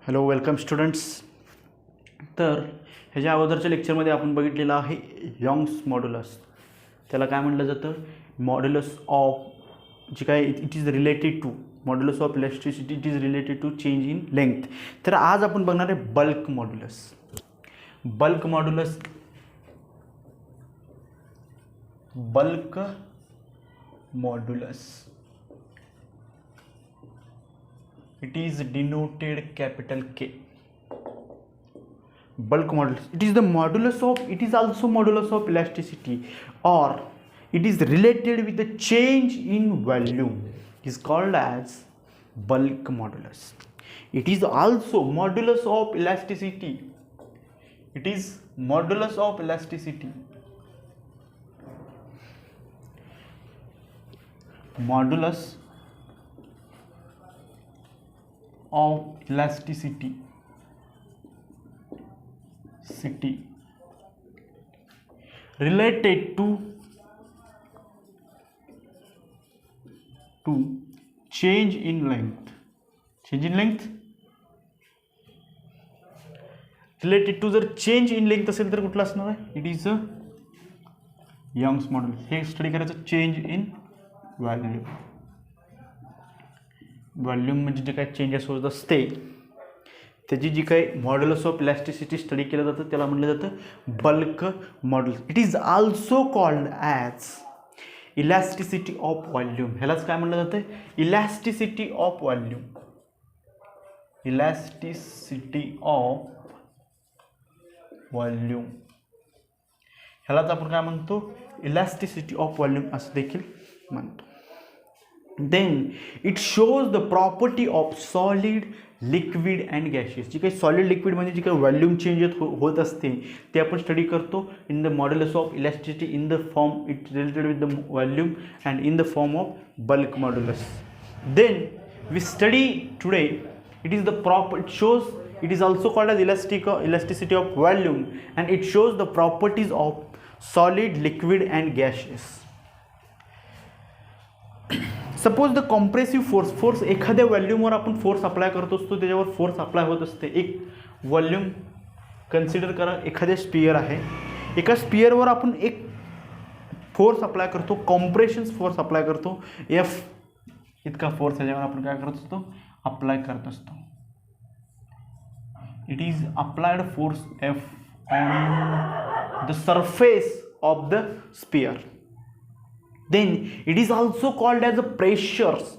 Hello welcome students. तर ह्याच्या अगोदरच्या लेक्चरमध्ये आपण बघितलेलं आहे यंग्स मॉड्युलस. त्याला काय म्हटलं जातं? मॉड्युलस ऑफ जे काय it is related to modulus of elasticity, it is related to change in length. तर आज आपण बघणार आहे bulk modulus. Bulk modulus it is denoted capital K. Bulk modulus, it is the modulus of, it is also modulus of elasticity, or it is related with the change in volume. It is called as bulk modulus. It is also modulus of elasticity. It is modulus of elasticity. Modulus of elasticity related to change in length. Related to जर change in length असेल तर कुठला असणार आहे? It is a Young's modulus. हे study करायचं change in volume म्हणजे जे काय चेंजेस होत असते त्याची जी काही मॉड्युलस ऑफ इलॅस्टिसिटी स्टडी केलं जातं त्याला म्हटलं जातं bulk modulus. It is also called as elasticity of volume. ह्यालाच काय म्हटलं जातं? Elasticity of volume. Elasticity of volume ह्यालाच आपण काय म्हणतो? इलॅस्टिसिटी ऑफ व्हॉल्यूम असं देखील म्हणतो. Then it shows the property of solid, liquid and gaseous. जी काही सॉलिड लिक्विड म्हणजे जी काही व्हॉल्यूम चेंज होत असते ते आपण स्टडी करतो in the modulus of elasticity in the form it related with the volume and in the form of bulk modulus. Then we study today it is the proper, it shows, it is also called as elasticity of volume and it shows the properties of solid, liquid and gaseous. Suppose the compressive force एखाद्या व्हॉल्यूमवर आपण force apply करत असतो, त्याच्यावर force apply होत असते. एक volume consider करा, एखाद्या स्पियर आहे, एका स्पियरवर आपण एक फोर्स अप्लाय करतो, कॉम्प्रेशन फोर्स अप्लाय करतो. एफ इतका फोर्स ह्याच्यावर आपण काय करत असतो? अप्लाय करत असतो. It is applied force F on the surface of the sphere. Then it is also called as a pressures,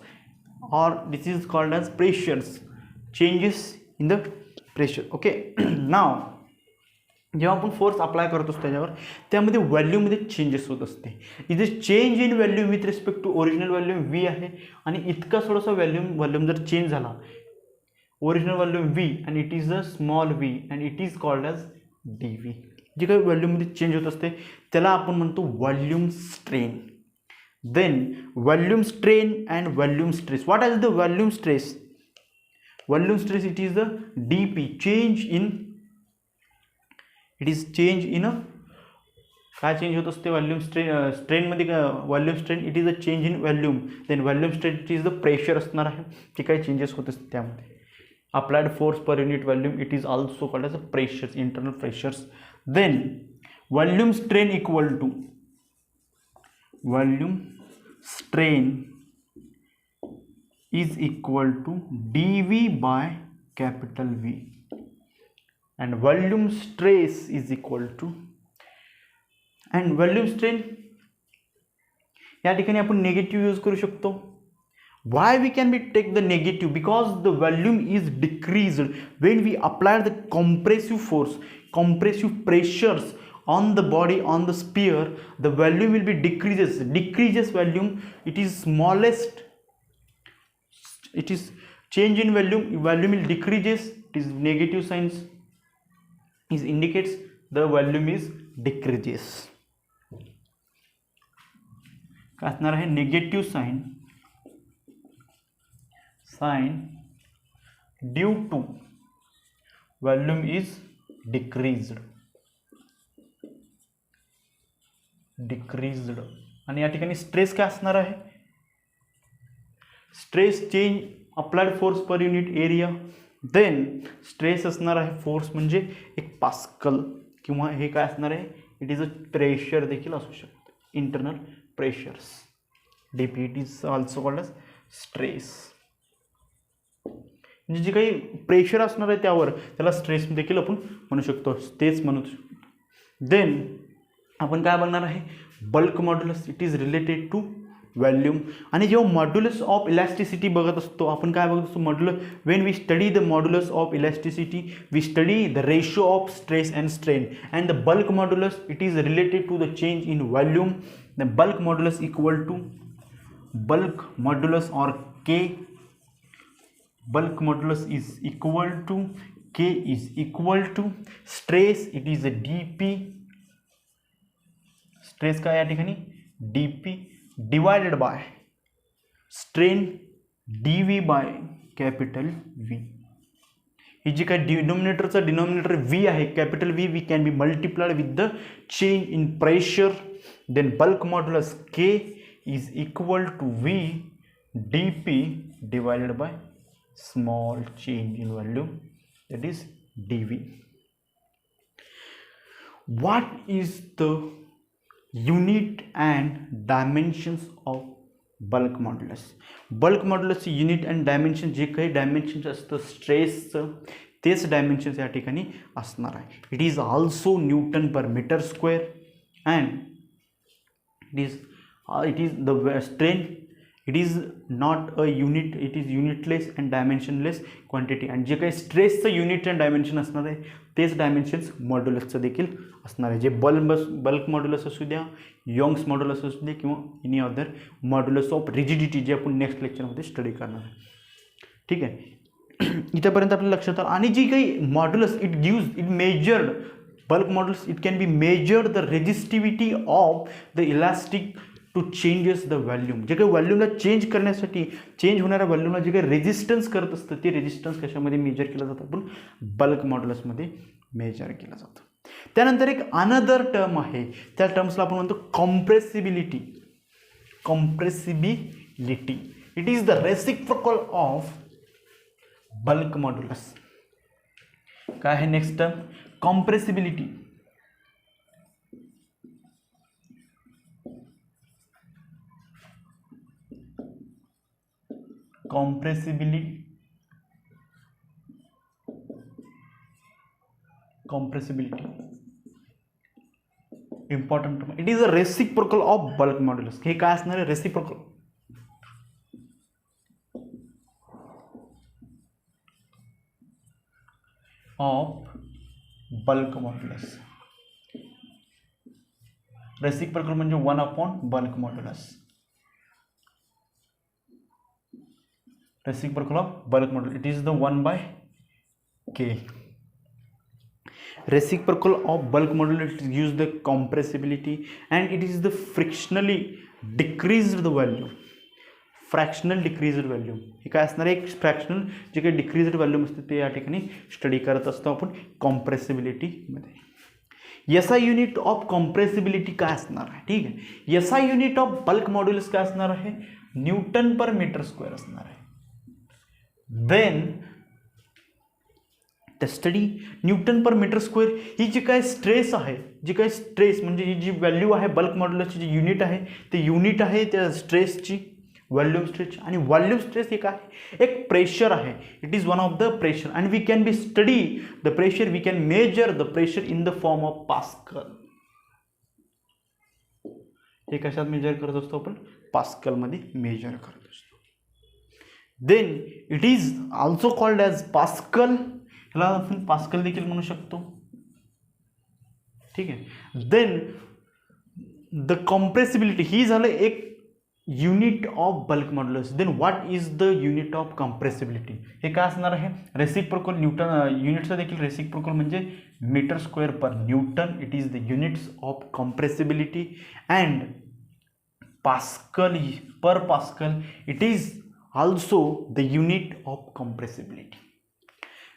or this is called as pressures, changes in the pressure. Okay. Now जेव्हा आपण force apply करतो त्याच्यावर त्यामध्ये व्हॉल्यूममध्ये changes होत असते. इथे change in volume with respect to original volume V आहे आणि इतका थोडासा व्हॉल्यूम जर चेंज झाला, original volume V and it is a small v and it is called as dv. जे काही व्हॉल्यूममध्ये चेंज होत असते त्याला आपण म्हणतो volume strain. Then volume strain and volume stress. What is the volume stress? Volume stress, it is the dp, change in, it is change in a काय change होत असते volume strain मध्ये? Volume strain it is a change in volume. Then volume strain it is the pressure असणार आहे, जे काही changes होत असते त्यामध्ये. Applied force per unit volume it is also called as a pressures, internal pressures. Then volume strain equal to volume strain is equal to dv by capital V and volume stress is equal to, and volume strain या ठिकाणी आपण negative use करू शकतो. Why we can be take the negative? Because the volume is decreased when we apply the compressive force, compressive pressures on the body, on the sphere. The volume will be decreases volume. It is smallest, it is change in volume will decreases. It is negative signs is indicates the volume is decreases. काय असणार आहे? Negative sign due to volume is decreased. आणि या ठिकाणी stress काय असणार आहे? Stress change applied force per unit area then stress असणार आहे फोर्स म्हणजे एक पास्कल किंवा हे काय असणार आहे, इट इज अ प्रेशर देखील असू शकतं, internal pressures. DP it is also called as stress. म्हणजे जे काही प्रेशर असणार आहे त्यावर त्याला स्ट्रेस देखील आपण म्हणू शकतो, तेच म्हणू शकतो. देन आपण काय बघणार आहे, bulk modulus. It is related to volume. आणि जेव्हा मॉड्युलस ऑफ इलॅस्टिसिटी बघत असतो आपण, काय बघत असतो, modulus when we study the modulus of elasticity we study the ratio of stress and strain, and the bulk modulus it is related to the change in volume. The bulk modulus equal to bulk modulus or K. Bulk modulus is equal to K is equal to stress, it is a dP. Stress का या ठिकाणी dP divided by strain dV by capital V. ही जी काय डिनोमिनेटरचा denominator V आहे, capital V, we can be multiplied with the change in pressure. Then bulk modulus K is equal to V dP divided by small change in volume, that is dV. What is the unit and dimensions of bulk modulus? Bulk modulus unit and dimension, जे काही dimensions असतं स्ट्रेसचं तेच dimensions या ठिकाणी असणार आहे. It is also newton per metre square and it is the strain, it is not a unit, it is unitless and dimensionless quantity. आणि जे काही स्ट्रेसचं unit and dimension असणार आहे तेच डायमेन्शन्स मॉड्युलसचं देखील असणार आहे. जे बल्क मॉड्युलस असू द्या, यंग्स मॉड्युलस असू द्या किंवा any other modulus of rigidity, जे आपण नेक्स्ट लेक्चरमध्ये स्टडी करणार आहे. ठीक आहे, इथेपर्यंत आपल्या लक्षात आलं. आणि जी काही modulus it measured bulk modulus, it can be measured the resistivity of the elastic to changes the volume. जे काही व्हॉल्यूमला चेंज करण्यासाठी, चेंज होणाऱ्या व्हॉल्यूमला जे काही रेजिस्टन्स करत असतं ते रेजिस्टन्स कशामध्ये मेजर केलं जातं, आपण बल्क मॉड्युलसमध्ये मेजर केलं जातं. त्यानंतर एक अनदर टर्म आहे, त्या टर्म्सला आपण म्हणतो compressibility. Compressibility it is the reciprocal of bulk modulus. काय आहे next term, compressibility. Compressibility important term. It is a reciprocal of bulk modulus. हे काय असणार आहे, reciprocal of bulk modulus. Reciprocal म्हणजे 1/, bulk modulus. Reciprocal of bulk modulus, it is the 1/K. Reciprocal of bulk modulus use the compressibility and it is the fractionally decreased the volume. Fractional decreased volume हे काय असणार आहे, एक fractional जे काही decreased volume असते ते या ठिकाणी study करत असतो आपण कॉम्प्रेसिबिलिटी मध्ये. एसआय युनिट ऑफ कॉम्प्रेसिबिलिटी काय असणार आहे, ठीक आहे. SI unit of bulk modulus काय असणार आहे, न्यूटन पर मीटर स्क्वेअर असणार आहे. Then the study newton per metre square, ही जी काय स्ट्रेस आहे, जी काय स्ट्रेस म्हणजे ही जी व्हॅल्यू आहे बल्क मॉड्युलसची, जी युनिट आहे ते युनिट आहे त्या स्ट्रेसची, व्हॉल्यूम स्ट्रेस. आणि व्हॉल्यूम स्ट्रेस हे काय, एक प्रेशर आहे. It is one of the pressure and we can be study the pressure, we can measure the pressure in the form of pascal. हे कशात मेजर करत असतो आपण, पास्कलमध्ये मेजर करत असतो. Then it is also called as pascal, ह्याला आपण पास्कल देखील म्हणू शकतो. ठीक आहे. देन द कॉम्प्रेसिबिलिटी ही झालं एक unit of bulk modulus. Then what is the unit of compressibility, हे काय असणार आहे, रेसिप्रोकल. न्यूटन युनिटचा देखील रेसिप्रोकल म्हणजे metre square per newton. It is the units of compressibility and pascal per pascal it is also the unit of compressibility.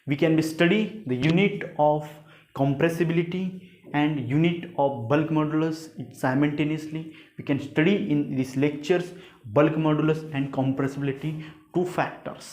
We can study the unit of compressibility and unit of bulk modulus simultaneously. We can study in these lectures bulk modulus and compressibility, two factors.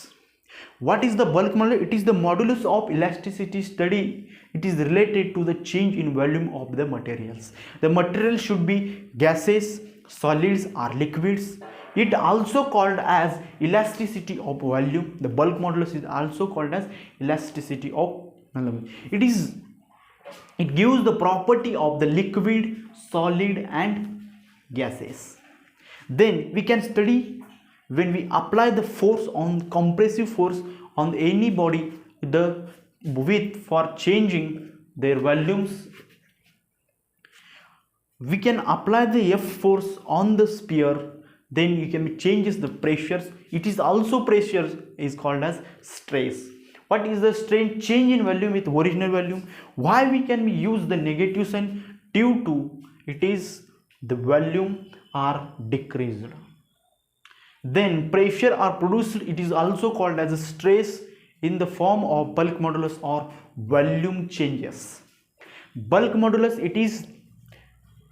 What is the bulk modulus? It is the modulus of elasticity study. It is related to the change in volume of the materials. The material should be gases, solids or liquids. It also called as elasticity of volume. The bulk modulus is also called as elasticity of volume. It gives the property of the liquid, solid and gases. Then we can study when we apply the force on compressive force on any body, the width for changing their volumes. We can apply the F force on the sphere, then you can changes the pressures. It is also pressure is called as stress. What is the strain? Change in volume with original volume. Why we can use the negative sign? Due to it is the volume are decreased. Then pressure are produced. It is also called as a stress in the form of bulk modulus or volume changes. Bulk modulus, it is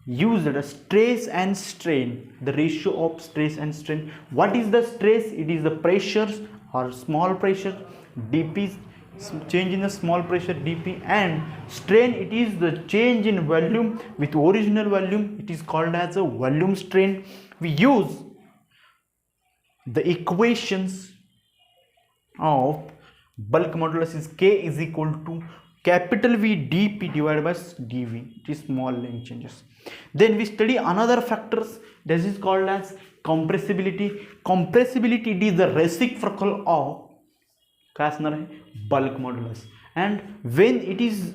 used as stress and strain, the ratio of stress and strain. What is the stress? It is the pressures or small pressure dp, change in the small pressure dp, and strain, it is the change in volume with original volume. It is called as a volume strain. We use the equations of bulk modulus is K is equal to capital V dP divided by dV. It is small length changes. Then we study another factors. This is called as compressibility. Compressibility, it is the reciprocal of bulk modulus. And when it is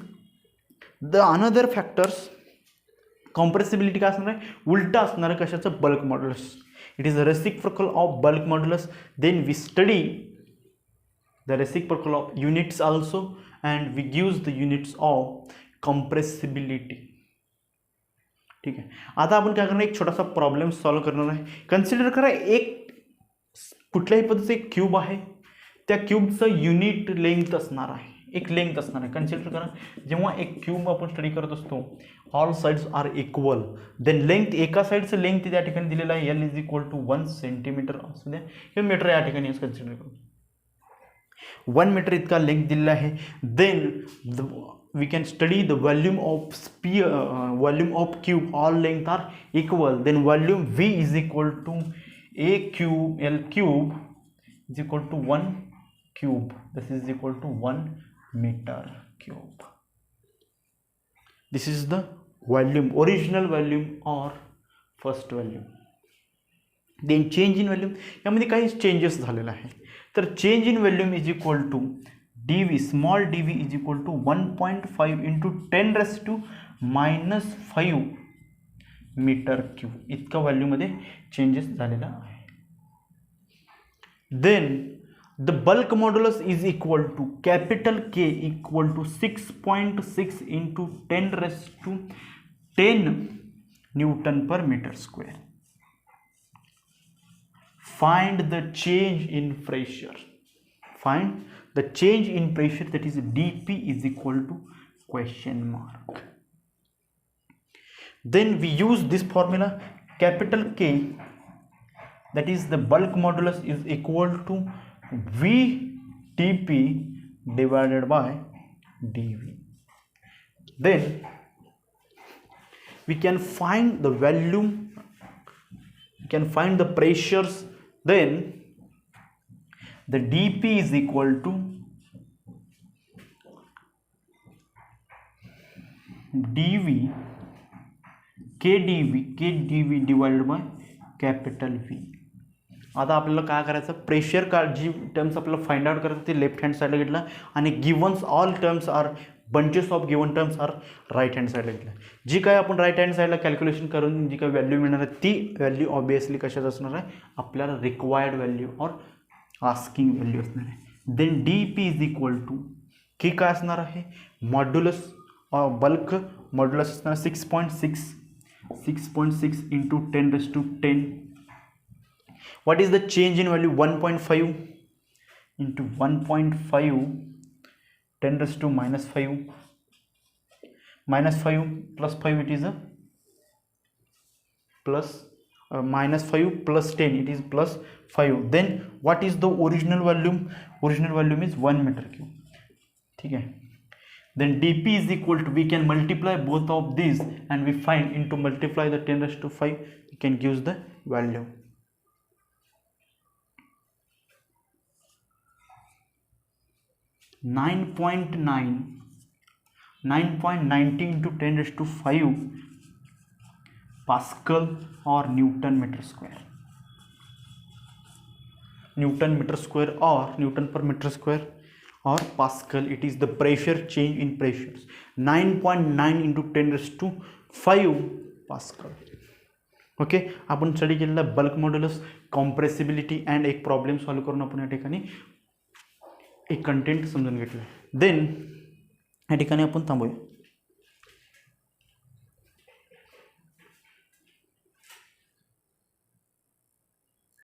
the another factors, compressibility का असणार आहे उलटा असणार आहे कशाचं bulk modulus. It is a reciprocal of bulk modulus. Then we study the reciprocal of units also, and we use the units of compressibility. ठीक है, आता आपण काय करणार, एक छोटासा प्रॉब्लेम सॉल्व करणार आहे. कन्सिडर करा एक कुठल्याही पद्धतीचं एक क्यूब आहे, त्या क्यूबचं युनिट लेंथ असणार आहे, एक लेंथ असणार आहे. कन्सिडर करा जेव्हा एक क्यूब आपण स्टडी करत असतो, all sides are equal, then length एका साइडचं लेंथ त्या ठिकाणी दिलेलं आहे L is equal to 1 centimetre असू द्या किंवा मीटर या ठिकाणी कन्सिडर करू, 1 मीटर इतका लेंथ दिलेला आहे. Then we can study the volume of sphere, volume of cube, all length are equal, then volume V is equal to a cube, L cube is equal to 1 cube, this is equal to 1 meter cube. This is the volume, original volume or first volume. Then change in volume, यामध्ये काही changes झालेला आहे. तर change in volume is equal to dv, small dv is equal to 1.5 into 10 raised to -5 metre cube इतका value मध्ये changes झालेला आहे. Then the bulk modulus is equal to capital K equal to 6.6 into 10 raised to 10 newton per metre square. Find the change in pressure. Find the change in pressure, that is dP is equal to question mark. Then we use this formula, capital K, that is the bulk modulus is equal to V dP divided by dV. Then we can find the volume, we can find the pressures. Then the dP is equal to dV kdV divided by capital V. आता आपल्याला काय करायचं, pressure का जी terms आपल्याला find out करायचं ते left hand साईडला घेतला आणि givens all terms are bunches of given terms are right hand साईडला घेतला. जी काय आपण राईट हँड साईडला कॅल्क्युलेशन करून जी काय व्हॅल्यू मिळणार आहे ती व्हॅल्यू ऑब्वियसली कशात असणार आहे, आपल्याला रिक्वायर्ड व्हॅल्यू और आस्किंग व्हॅल्यू असणार आहे. Then dP is equal to की काय असणार आहे, मॉड्युलस बल्क मॉड्युलस असणार 6.6 into 10 raised to 10. What is the change in value? 1.5 into 1.5 10 raised to -5 -5 plus 5, it is a plus -5 plus 10, it is plus 5. Then what is the original volume? Original volume is 1 meter cube. ठीक है. Then dp is equal to, we can multiply both of these and we find into multiply the 10 raised to 5, we can give the value. 9.90 into 10 raised to 5 Pascal or Newton meter square. Newton meter square or Newton per meter square or Pascal, it is the pressure change in pressures. 9.9 into 10 raised to 5 Pascal. Okay, आपण study केलेला bulk modulus, compressibility and एक problem solve करून आपण या ठिकाणी एक content समजून घेतलं. देन या ठिकाणी आपण थांबूया.